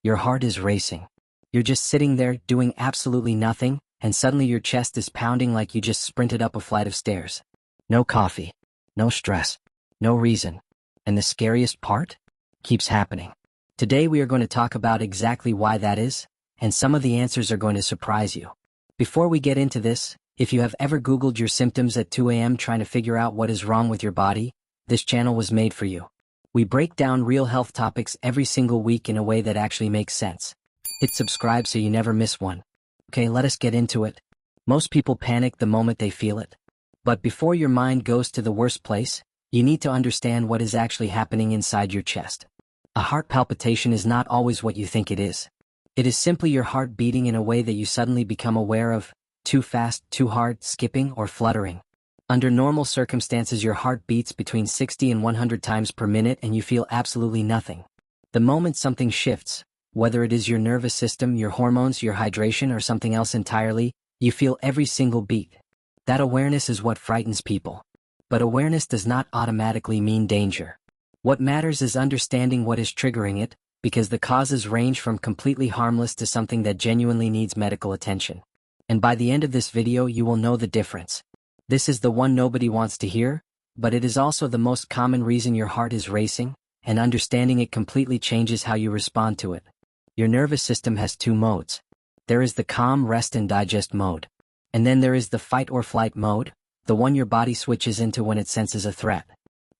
Your heart is racing. You're just sitting there doing absolutely nothing, and suddenly your chest is pounding like you just sprinted up a flight of stairs. No coffee, no stress, no reason. And the scariest part? Keeps happening. Today we are going to talk about exactly why that is, and some of the answers are going to surprise you. Before we get into this, if you have ever Googled your symptoms at 2 a.m. trying to figure out what is wrong with your body, this channel was made for you. We break down real health topics every single week in a way that actually makes sense. Hit subscribe so you never miss one. Okay, let us get into it. Most people panic the moment they feel it. But before your mind goes to the worst place, you need to understand what is actually happening inside your chest. A heart palpitation is not always what you think it is. It is simply your heart beating in a way that you suddenly become aware of, too fast, too hard, skipping, or fluttering. Under normal circumstances, your heart beats between 60 and 100 times per minute and you feel absolutely nothing. The moment something shifts, whether it is your nervous system, your hormones, your hydration, or something else entirely, you feel every single beat. That awareness is what frightens people. But awareness does not automatically mean danger. What matters is understanding what is triggering it, because the causes range from completely harmless to something that genuinely needs medical attention. And by the end of this video you will know the difference. This is the one nobody wants to hear, but it is also the most common reason your heart is racing, and understanding it completely changes how you respond to it. Your nervous system has two modes. There is the calm, rest and digest mode. And then there is the fight or flight mode, the one your body switches into when it senses a threat.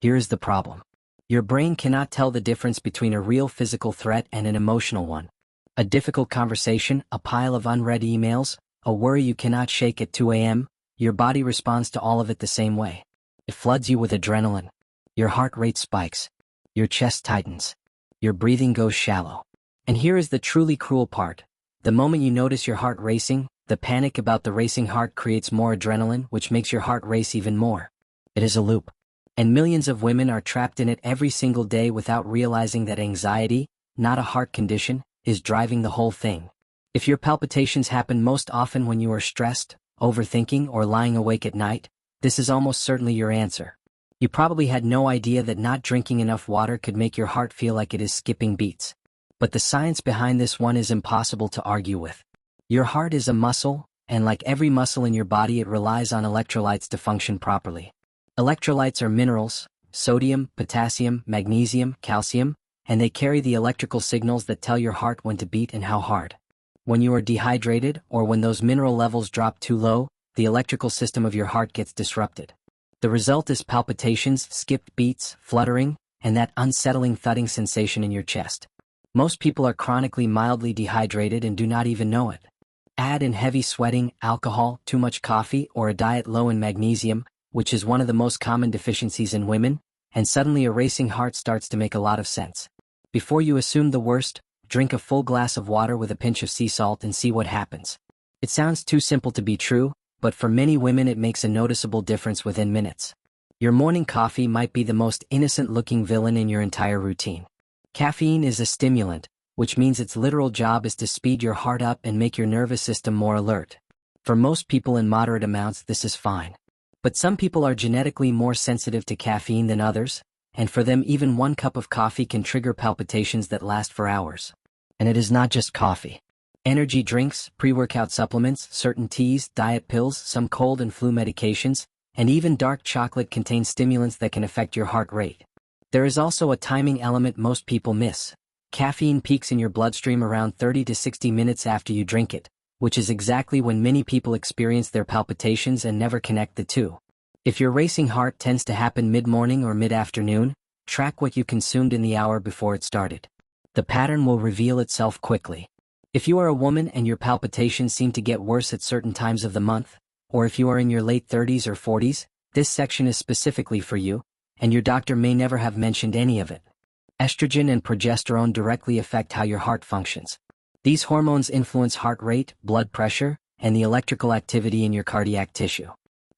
Here is the problem. Your brain cannot tell the difference between a real physical threat and an emotional one. A difficult conversation, a pile of unread emails, a worry you cannot shake at 2 a.m., your body responds to all of it the same way. It floods you with adrenaline. Your heart rate spikes. Your chest tightens. Your breathing goes shallow. And here is the truly cruel part. The moment you notice your heart racing, the panic about the racing heart creates more adrenaline, which makes your heart race even more. It is a loop. And millions of women are trapped in it every single day without realizing that anxiety, not a heart condition, is driving the whole thing. If your palpitations happen most often when you are stressed, overthinking, or lying awake at night, this is almost certainly your answer. You probably had no idea that not drinking enough water could make your heart feel like it is skipping beats. But the science behind this one is impossible to argue with. Your heart is a muscle, and like every muscle in your body, it relies on electrolytes to function properly. Electrolytes are minerals, sodium, potassium, magnesium, calcium, and they carry the electrical signals that tell your heart when to beat and how hard. When you are dehydrated, or when those mineral levels drop too low, the electrical system of your heart gets disrupted. The result is palpitations, skipped beats, fluttering, and that unsettling thudding sensation in your chest. Most people are chronically mildly dehydrated and do not even know it. Add in heavy sweating, alcohol, too much coffee, or a diet low in magnesium, which is one of the most common deficiencies in women, and suddenly a racing heart starts to make a lot of sense. Before you assume the worst, drink a full glass of water with a pinch of sea salt and see what happens. It sounds too simple to be true, but for many women it makes a noticeable difference within minutes. Your morning coffee might be the most innocent-looking villain in your entire routine. Caffeine is a stimulant, which means its literal job is to speed your heart up and make your nervous system more alert. For most people in moderate amounts this is fine. But some people are genetically more sensitive to caffeine than others, and for them even one cup of coffee can trigger palpitations that last for hours. And it is not just coffee. Energy drinks, pre-workout supplements, certain teas, diet pills, some cold and flu medications, and even dark chocolate contain stimulants that can affect your heart rate. There is also a timing element most people miss. Caffeine peaks in your bloodstream around 30 to 60 minutes after you drink it, which is exactly when many people experience their palpitations and never connect the two. If your racing heart tends to happen mid-morning or mid-afternoon, track what you consumed in the hour before it started. The pattern will reveal itself quickly. If you are a woman and your palpitations seem to get worse at certain times of the month, or if you are in your late 30s or 40s, this section is specifically for you, and your doctor may never have mentioned any of it. Estrogen and progesterone directly affect how your heart functions. These hormones influence heart rate, blood pressure, and the electrical activity in your cardiac tissue.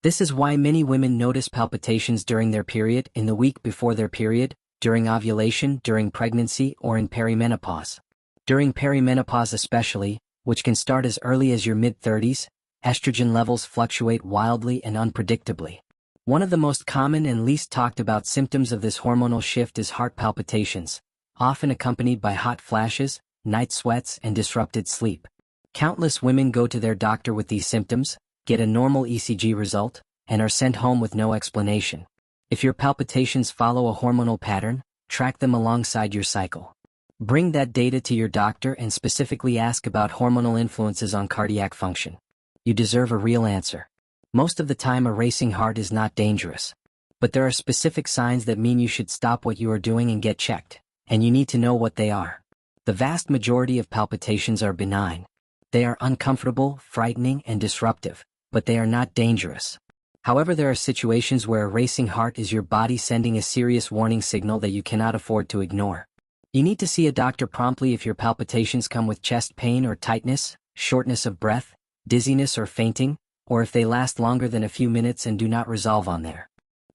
This is why many women notice palpitations during their period, in the week before their period, during ovulation, during pregnancy, or in perimenopause. During perimenopause especially, which can start as early as your mid-30s, estrogen levels fluctuate wildly and unpredictably. One of the most common and least talked about symptoms of this hormonal shift is heart palpitations, often accompanied by hot flashes, night sweats, and disrupted sleep. Countless women go to their doctor with these symptoms, get a normal ECG result, and are sent home with no explanation. If your palpitations follow a hormonal pattern, track them alongside your cycle. Bring that data to your doctor and specifically ask about hormonal influences on cardiac function. You deserve a real answer. Most of the time, a racing heart is not dangerous. But there are specific signs that mean you should stop what you are doing and get checked, and you need to know what they are. The vast majority of palpitations are benign. They are uncomfortable, frightening, and disruptive, but they are not dangerous. However, there are situations where a racing heart is your body sending a serious warning signal that you cannot afford to ignore. You need to see a doctor promptly if your palpitations come with chest pain or tightness, shortness of breath, dizziness or fainting, or if they last longer than a few minutes and do not resolve on their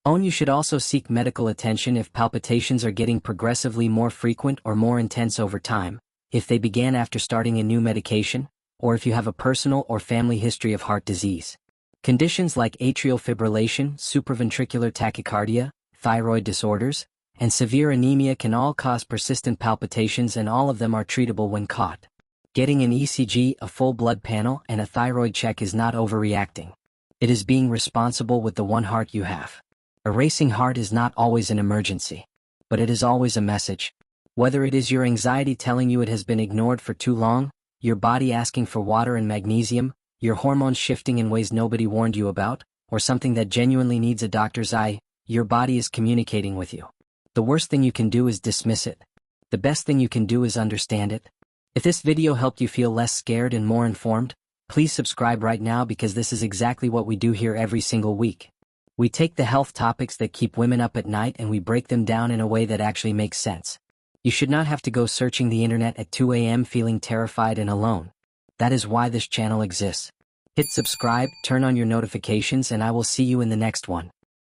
own. You should also seek medical attention if palpitations are getting progressively more frequent or more intense over time, if they began after starting a new medication, or if you have a personal or family history of heart disease. Conditions like atrial fibrillation, supraventricular tachycardia, thyroid disorders, and severe anemia can all cause persistent palpitations, and all of them are treatable when caught. Getting an ECG, a full blood panel, and a thyroid check is not overreacting. It is being responsible with the one heart you have. A racing heart is not always an emergency, but it is always a message. Whether it is your anxiety telling you it has been ignored for too long, your body asking for water and magnesium, your hormones shifting in ways nobody warned you about, or something that genuinely needs a doctor's eye, your body is communicating with you. The worst thing you can do is dismiss it. The best thing you can do is understand it. If this video helped you feel less scared and more informed, please subscribe right now, because this is exactly what we do here every single week. We take the health topics that keep women up at night and we break them down in a way that actually makes sense. You should not have to go searching the internet at 2 a.m. feeling terrified and alone. That is why this channel exists. Hit subscribe, turn on your notifications, and I will see you in the next one.